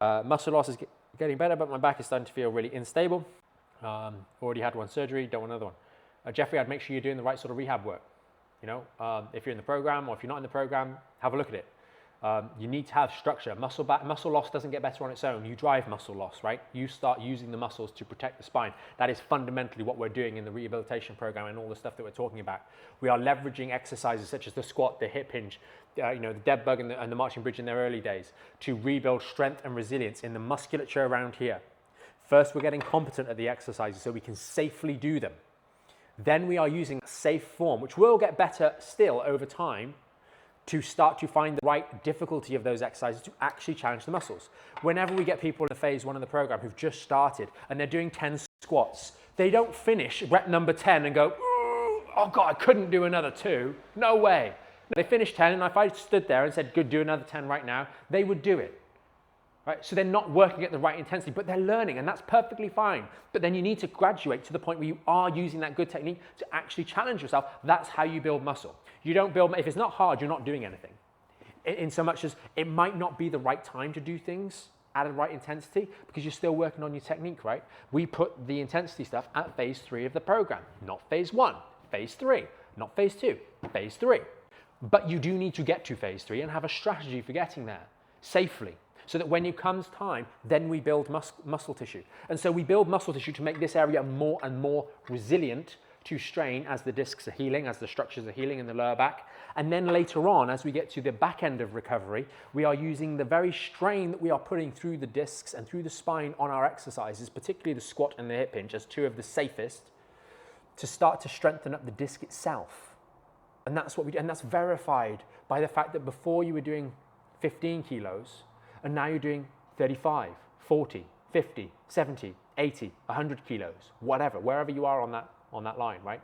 Muscle loss is getting better, but my back is starting to feel really unstable. Already had one surgery, don't want another one. Jeffrey, I'd make sure you're doing the right sort of rehab work. You know, if you're in the program or if you're not in the program, have a look at it. You need to have structure. Muscle loss doesn't get better on its own. You drive muscle loss, right? You start using the muscles to protect the spine. That is fundamentally what we're doing in the rehabilitation program and all the stuff that we're talking about. We are leveraging exercises such as the squat, the hip hinge, you know, the dead bug and the marching bridge in their early days to rebuild strength and resilience in the musculature around here. First, we're getting competent at the exercises so we can safely do them. Then we are using a safe form, which will get better still over time, to start to find the right difficulty of those exercises to actually challenge the muscles. Whenever we get people in the phase 1 of the program who've just started and they're doing 10 squats, they don't finish rep number 10 and go, oh God, I couldn't do another 2. No way. They finish 10, and if I stood there and said, good, do another 10 right now, they would do it. Right? So they're not working at the right intensity, but they're learning, and that's perfectly fine. But then you need to graduate to the point where you are using that good technique to actually challenge yourself. That's how you build muscle. You don't build, if it's not hard, you're not doing anything. In so much as it might not be the right time to do things at the right intensity because you're still working on your technique, right? We put the intensity stuff at phase 3 of the program, not phase 1, phase 3, not phase 2, phase 3. But you do need to get to phase 3 and have a strategy for getting there safely, so that when it comes time, then we build muscle tissue. And so we build muscle tissue to make this area more and more resilient to strain as the discs are healing, as the structures are healing in the lower back. And then later on, as we get to the back end of recovery, we are using the very strain that we are putting through the discs and through the spine on our exercises, particularly the squat and the hip hinge as 2 of the safest, to start to strengthen up the disc itself. And that's what we do. And that's verified by the fact that before you were doing 15 kilos, and now you're doing 35, 40, 50, 70, 80, 100 kilos, whatever, wherever you are on that line, right?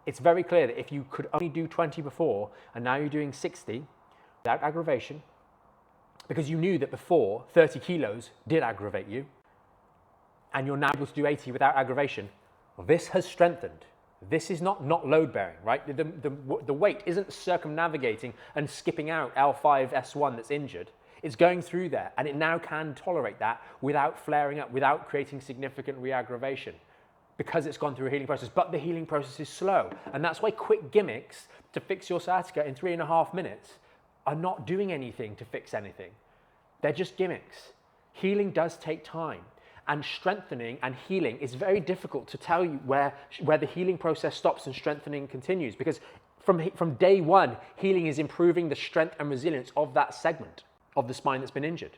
It's very clear that if you could only do 20 before, and now you're doing 60 without aggravation, because you knew that before 30 kilos did aggravate you, and you're now able to do 80 without aggravation, this has strengthened. This is not load bearing, right? The weight isn't circumnavigating and skipping out L5, S1 that's injured. It's going through there, and it now can tolerate that without flaring up, without creating significant re-aggravation, because it's gone through a healing process. But the healing process is slow, and that's why quick gimmicks to fix your sciatica in 3.5 minutes are not doing anything to fix anything. They're just gimmicks. Healing does take time, and strengthening and healing is very difficult to tell you where the healing process stops and strengthening continues, because from day one, healing is improving the strength and resilience of that segment of the spine that's been injured.